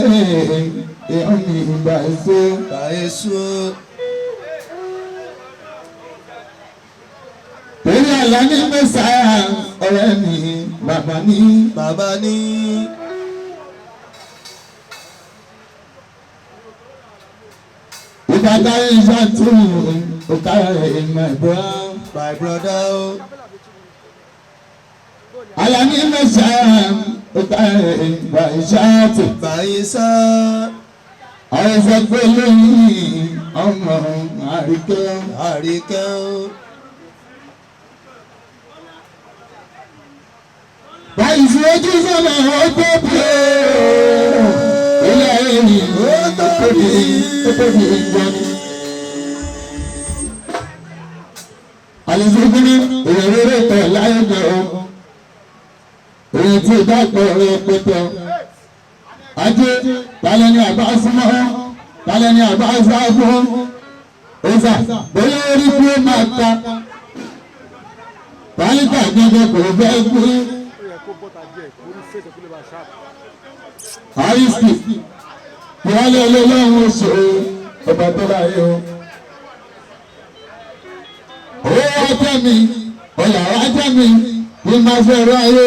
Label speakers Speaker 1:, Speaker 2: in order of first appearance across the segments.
Speaker 1: èèyàn ní Bàìsó. Torí Àlàní Mẹ́sàáyà ọ̀rẹ́ mi bàbá ní. Ìbàdàn ìṣàtú òkàrẹ̀ my brother. Àlàní Mẹ́sàáyà òkàrẹ̀ Bàìsátù. Àwọn ìfẹ́gbẹ́ lóyìn ọmọ àríkẹ́. Báyìí fi ojú sọ́nà ọgbọ́ pé ilé ẹ̀yìn ó tóbi ìjọni. Àlùfíìfínì ìrẹ̀rẹ̀rẹ̀ tẹ̀ láyé jẹ́ o. Èyí tí ìdápọ̀ rẹ̀ pẹ̀tẹ̀. Ajé tálẹ̀ ní àbá súnmọ́, tálẹ̀ ní àbá sáàbọ̀. Ọ̀sà bóyá orí kú ó máa ta. Tálíkà gbọ́dọ̀ kò fẹ́ kú. Àìsí ìwálé olóòlùwọ̀n oṣù ọba tó láyé o. Owó ọjọ́ mi, ọ̀yàwó ajá mi, kí n máa fẹ́ ẹ̀rọ ayé,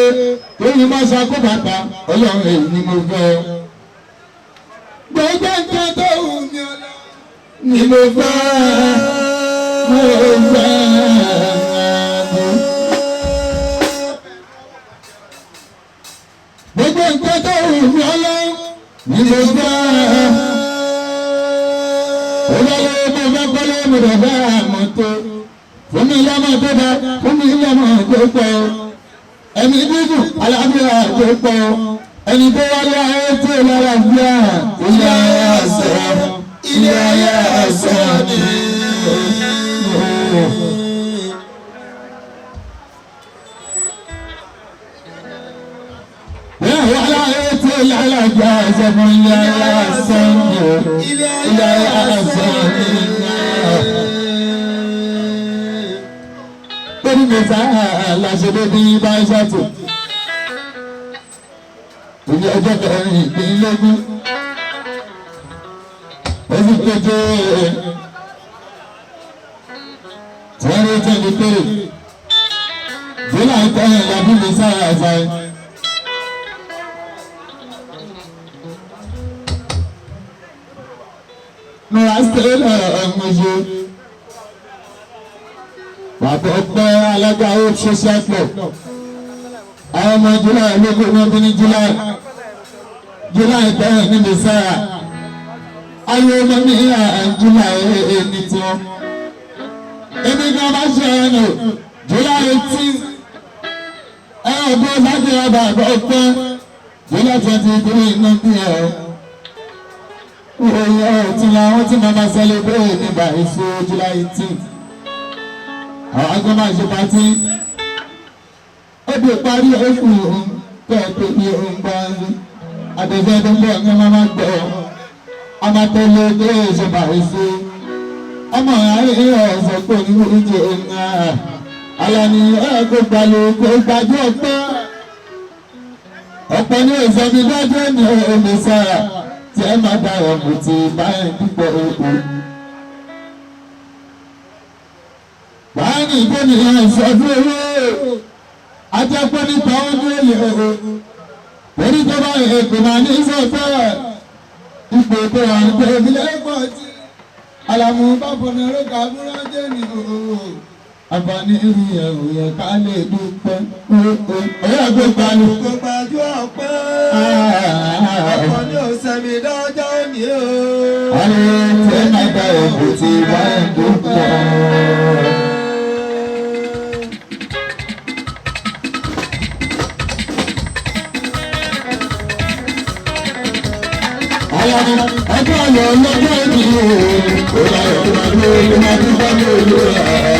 Speaker 1: kí n máa ṣakó bàtà, ọlọ́run èyí ni mo fẹ́. Gbogbo nǹkan tó wù mí ni mo fẹ́. Gbogbo nǹkan tó wù mí ọlọ́run ni mo fẹ́. Olólùwẹ̀ mo fẹ́ kọ́lé mo dẹ̀ fẹ́ àmọ́tò. Fún mi lọ́mọ tó bá, fún mi lọ́mọ tó pọ̀. Ẹni dídùn alábíà tó pọ̀. Ẹni tó wáyé ayé tó lára bíà. Ilé ayé àṣẹ ni. Wàhálà ayé tó lára bíà ṣẹ́gun ilé ayé àṣẹ ni. Ilé ayé àṣẹ ni. Torí mi sáà láṣẹ lóbi Bàìsátù. Ìní ọjọ́ kẹrin ìpínlógún. Oṣù keje 2023. July 10 làbí mi sáà àṣàyè. Mo wá sílẹ̀ ọ̀gbọ̀nṣe. Bàbá ọpẹ́ alága Hope Social Club. Àwọn ọmọ July lógún wọn bí ní July 10 ní Mẹ́sàáyà. Ayé ọmọ mi yà July ní tiwọn. Èmi kan bá ṣe ẹnu July 18. Ọ̀gbọ́n sáájú ọba ọpẹ́ July 23 iná bí ẹ̀. Oyè ọ̀tún làwọn tí màmá celebrate ní Bàìsó July 18. Àwọn agbọ́n máa ṣe pàtí. Ó di parí oṣù kẹ́ẹ̀tọ́ ní ọgbà àtẹ̀fẹ́ tó ń bọ̀ ní ọmọ máa gbọ́. Ọmọ tó lé dé ṣe Bàìsó. Ọmọ àárín ọ̀sẹ̀ pé ní oúnjẹ ọ̀nà. Àlàní ẹ̀kọ́ gbalẹ̀ kó gbajú ọ̀pẹ́. Ọ̀pẹ́ ní ìsọ̀bí dájú ní Mẹ́sàáyà tí ẹ máa dá ọ̀pọ̀ tí báyìí púpọ̀ òkú. Báyìí ìgbóni ìṣọ́dún owó. Ajẹ́pẹ́ nípa ọdún èlé ọ̀hún. Torí tó bá èkó máa ní sọ́fẹ́. Ipò tó wà ní tẹ̀lé ẹ̀kọ́ tí. Àlàmú bá fọ̀nà ẹ̀rọ́kà múra jẹ́ ní òhun. Àǹfààní irú ẹ̀rù yẹn ká lè dúpẹ́. Ọ̀yá gbé gbalu. Kò gbàjú ọ̀pẹ́. Ọ̀pọ̀ ní òsèmí lọ́jọ́ òní o. Àwọn tí ẹ máa gba òkú tí wọ́n ń dúpẹ́. Ọjọ́ ayọ̀ lọ́jọ́ ìdí o, láyọ̀ tó máa lé ló máa tún bá lé olú ẹ̀.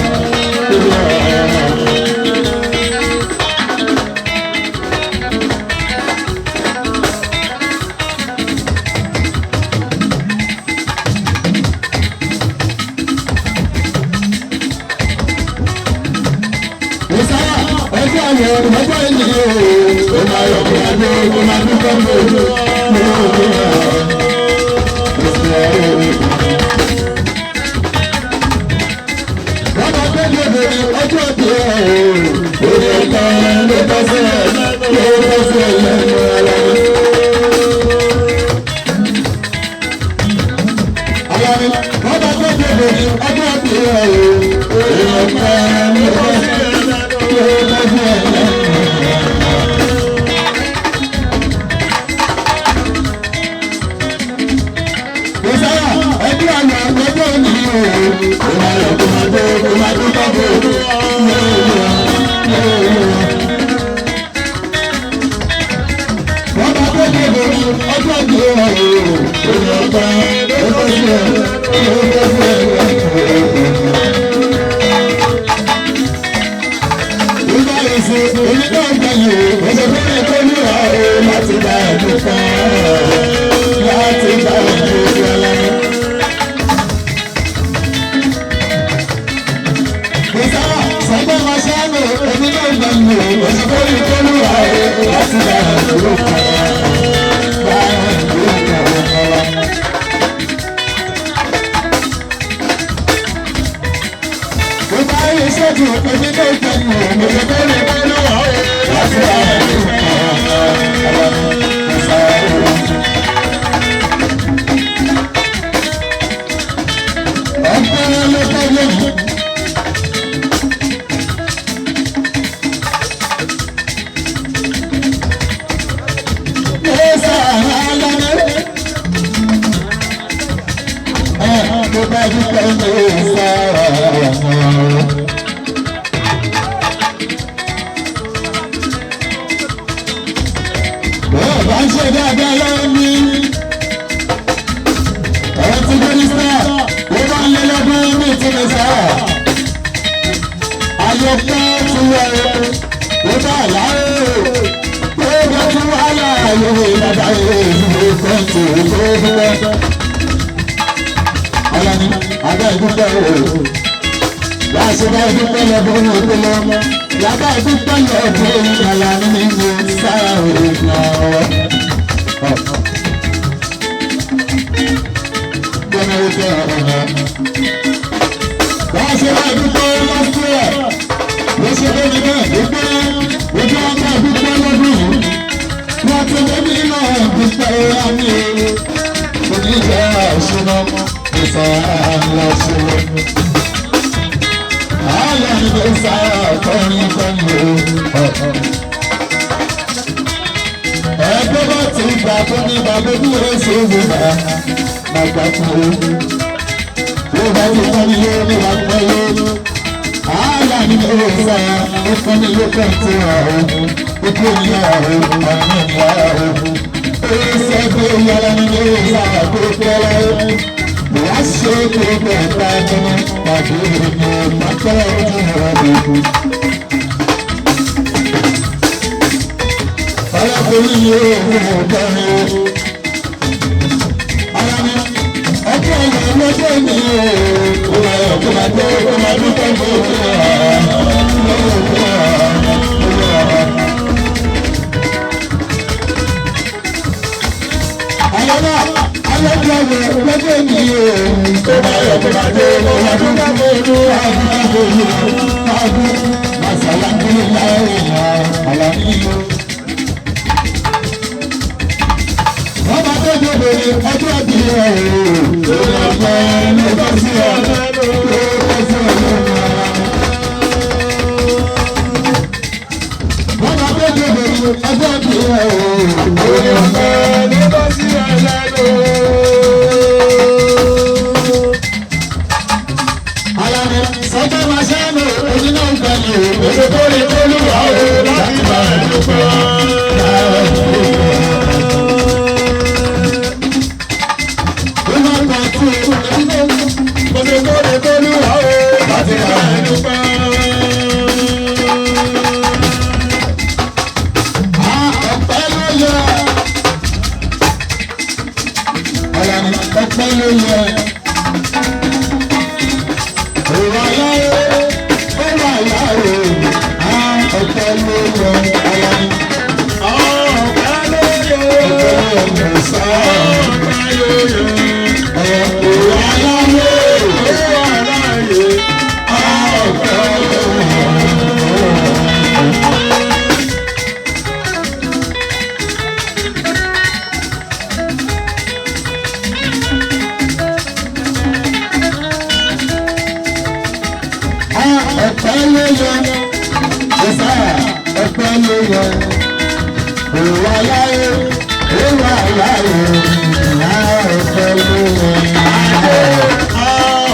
Speaker 1: Ọjọ́ ayọ̀ lọ́jọ́ ìdí o, láyọ̀ tó máa lé ló máa tún bá lé olú ẹ̀.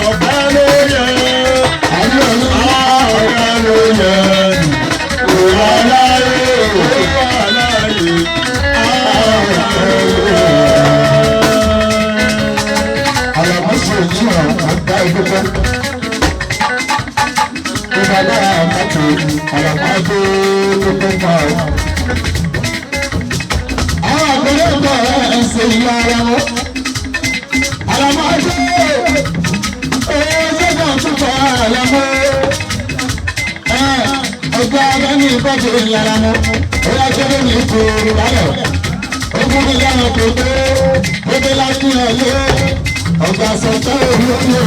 Speaker 1: Ọ̀pẹ ló yẹ. ìgbẹ́kọ̀. Ìbàdàn àkàtì àlàmọ́dé lókè pa ọ́. Àwọn àgbẹ̀rẹ̀ ìgbà ẹ̀ ṣe ìyá ara wọn. Àlàmọ́dé ṣẹ́gun túbọ̀ àlàmọ́. Ọjọ́ abẹ́ ní ìbọ̀dé ìyára wọn. Ó yá jẹ́ ní ìkòrò láyọ̀. Ogun ní yàrá kò tó. Ó dé láti ọ̀yẹ́. Ọ̀gá sọ̀tọ̀ òru ọ̀yẹ́.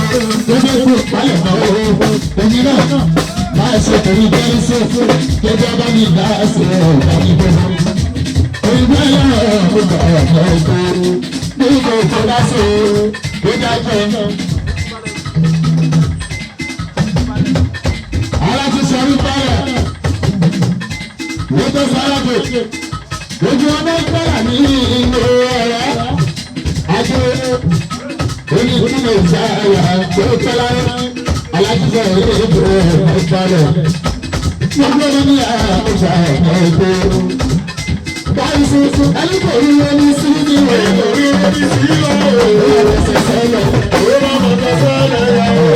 Speaker 1: Ó dé kú ìpalẹ̀ náà owó. Èyí náà máa ṣe torí bẹ́ẹ̀ sí. Kéjọ́ bá mi dá sí ọ̀gá mi gbogbo. Òyìnbó yàrá ọ̀gá ọ̀gá ọ̀gá. Bí kò tó dá sí o, ó dájọ́. Aláti sọ̀rí báyà. Wọ́n tó sára pé. Ojú ọmọ ìgbàlá ní ìlú ọ̀rẹ́. Àjọ oní tí mo ṣe àyà tó tẹ́lá. Aláti sọ̀rí ìlú ìgbàlẹ̀. Gbogbo ní àkóso ẹ̀kọ́. Báyìí sí ẹni kò rí omi sí ní ìwé. Kò rí omi sí ìwé. Ó lọ sẹ́sẹ́ lọ. Ó bá bọ̀tọ̀ sẹ́lẹ̀ yà ó.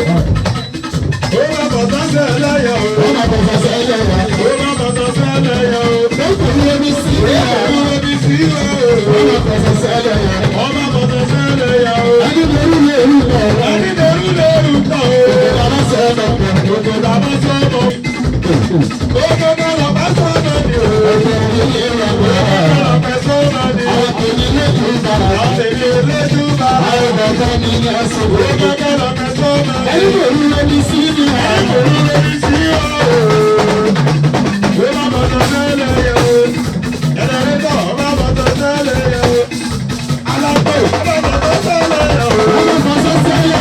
Speaker 1: Ó bá bọ̀tọ̀ sẹ́lẹ̀ yà ó. Ó bá bọ̀tọ̀ sẹ́lẹ̀ yà ó. Ó bá bọ̀tọ̀ sẹ́lẹ̀ yà ó. Ó kò rí omi sí ìwé. Ó rí omi sí ìwé. Ó bá bọ̀tọ̀ sẹ́lẹ̀ yà ó. Ó bá bọ̀tọ̀ sẹ́lẹ̀ yà ó. Ẹni lórí lè rú tọ̀. Ẹni lórí lè rú tọ̀. Òkè làbá sọ̀rọ̀. Òkè làbá sọ̀rọ̀. Òkè làbá sọ̀rọ̀ ni o. Òkè làbá sọ̀rọ̀ ni o. Àwọn tèmi lójú bàrà. Àwọn tèmi lójú bàrà. Àwọn bàbá mi ní ẹsẹ̀ wò. Òkè làbá sọ̀rọ̀ ni o. Ẹni lórí lórí sí ni. Ẹni lórí lórí sí o. Ó bá bọ̀tọ̀ sẹ́lẹ̀ yẹ o. Ẹ̀rẹ̀rẹ̀tọ̀ ó bá bọ̀tọ̀ sẹ́lẹ̀ yẹ o. Alágbó ó bá bọ̀tọ̀ sẹ́lẹ̀ yẹ o. Ó bá bọ̀tọ̀ sẹ́lẹ̀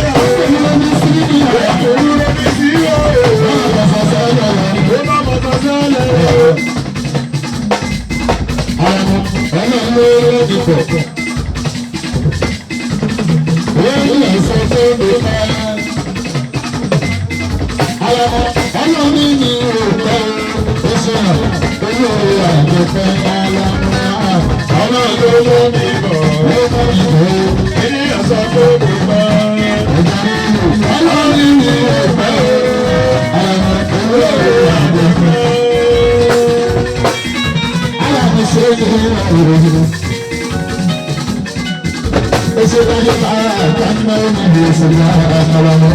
Speaker 1: yẹ o. Ó bá bọ̀tọ̀ sẹ́lẹ̀ yẹ o. Ó bá bọ̀tọ̀ sẹ́lẹ̀ yẹ o. Ó bá bọ̀tọ̀ sẹ́lẹ̀ yẹ o. Ó bá bọ̀tọ̀ sẹ́lẹ̀ yẹ o. Ó bá bọ̀tọ̀ sẹ́lẹ̀ yẹ o. Àwọn ọmọ ló ti pọ̀. Wọ́n yẹ sọ pé ó bá àwọn ọmọ mi ní òkè oṣù olórí àjọpẹ́ alámúná. Ọmọ ló mú mi bọ̀. Ó mú mi bọ̀. Ènìyàn sọ pé ó bọ̀. Ọmọ mi ní òkè olórí àjọpẹ́. Alámúṣe ní ìròyìn. Oṣù lọ́jọ́ bára àtàkùn ọmọ mi ò sì máa ń lọ́wọ́.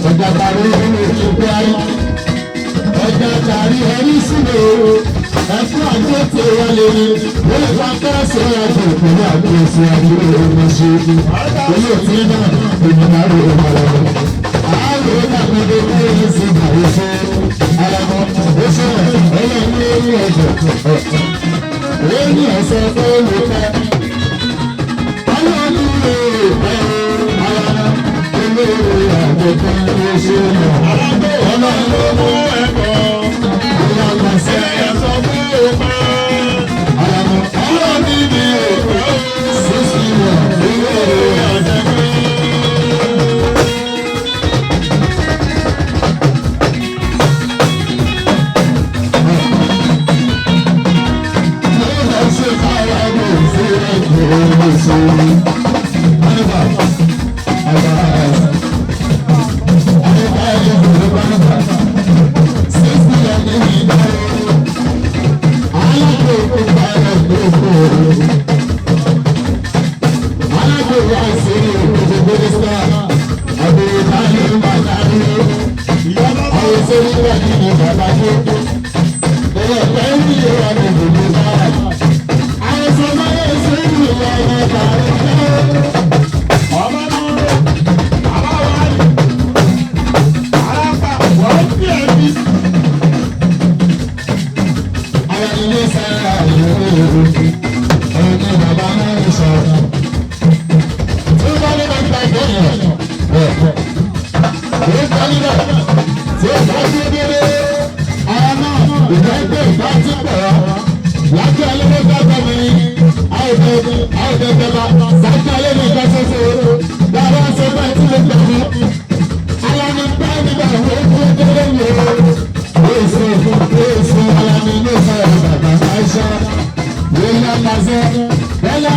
Speaker 1: Ọjà tàrí ojú pé ayé. Ọjà tàrí ẹni sílẹ̀ o. Ẹ̀fọ́ àjọ tí wọ́n lè rí. Ó lè fa kẹ́sì ọ̀yàjò ìpínlẹ̀ àgbèsè àdúgbò omi ṣe. Èyí ò tí náà èmi máa rí ọmọ rẹ̀. Àwọn ìdàgbé tó kí èyí sì gbàgbé ṣe. Àlàmọ́ ó ṣe ọlọ́run ní orí ọ̀jọ̀. Ó ní ọ̀sẹ̀ tó lè pẹ́. Ọlọ́run ní orí pẹ́. Olórí àgbẹ̀kan ló ṣe mọ̀. Alágbó ọlọ́run ló mú ẹ̀kọ́. Ìlànà sẹ́yà sọ fún òpá. Àlàmọ́ ọlọ́run ní òpá. Sísí wọ̀ olórí àgbẹ̀kan. Lọ́wọ́ ṣe kára ló ń ṣe ẹ̀kọ́ ìṣòro. Bella,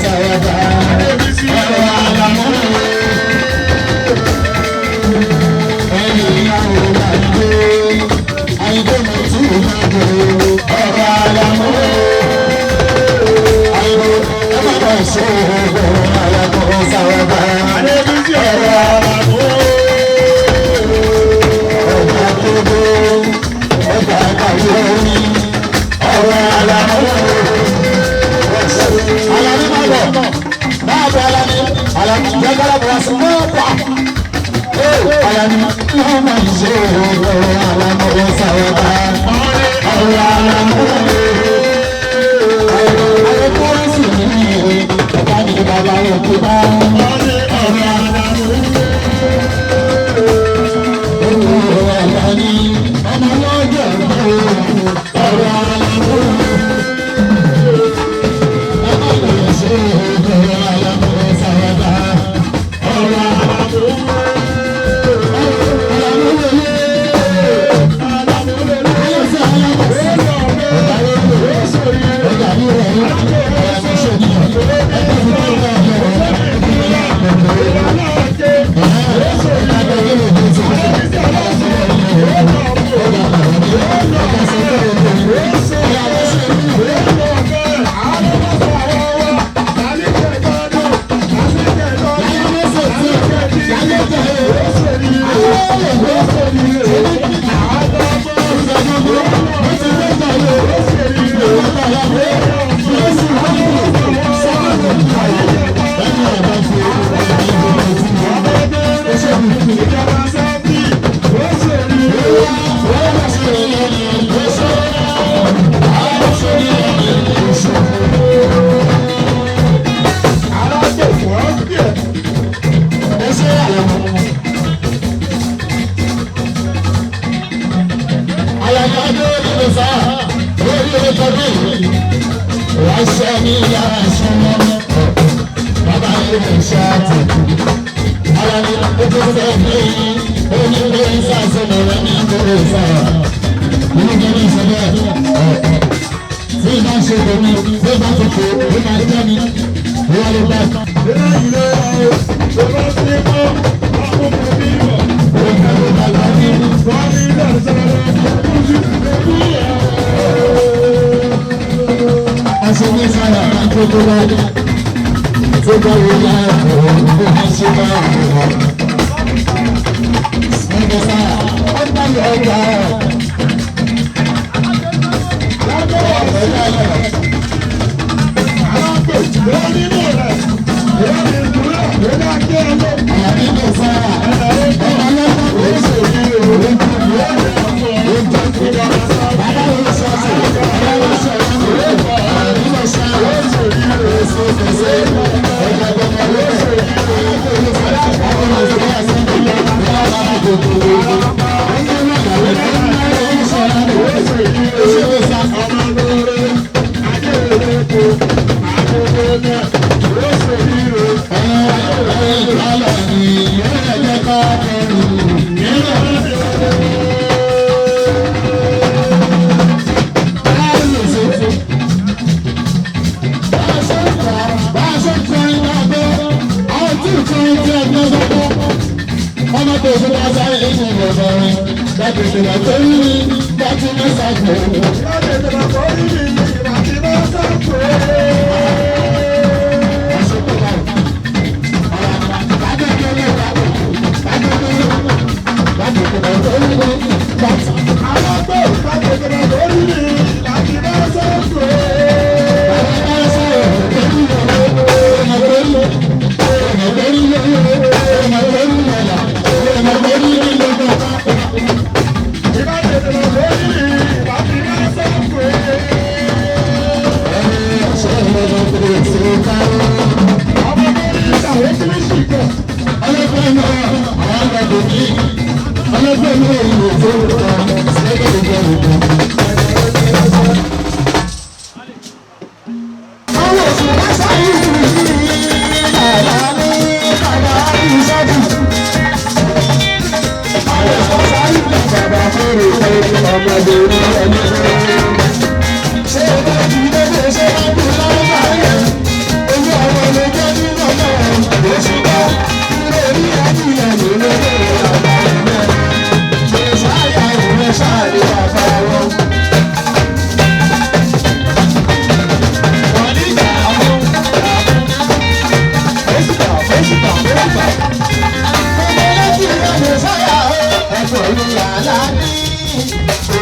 Speaker 1: sáyẹ́dá ọ̀rọ̀ àlàmú. Ẹni ìyàwó àyíké àyíké mo tún máa gbé ọ̀rọ̀ àlàmú. Àyíké ẹ má bọ̀ ṣe ọ̀rọ̀ àlàmú sáyẹ́dá ọ̀rọ̀ àlàmú. Ọ̀gá gbogbo ọ̀gá àgbáyé orí ọ̀rọ̀ àlàmú. Alani máa bọ̀ máa bọ̀ Alani Alani jẹ́kọ́lá bọ̀ wá sí mọ́ọ̀pá. Alani wọ́n máa ń ṣe ọ̀rọ̀ àlàmú sáyẹ́dá ọ̀rọ̀ àlàmú. Àwọn tó ń sìn ní ọ̀gá ni bàbá rẹ̀ tó bá ọ̀rọ̀ àlàmú. Alani ọmọ lọ́jọ́ ọ̀rọ̀ àlàmú.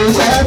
Speaker 2: Thank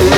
Speaker 2: you.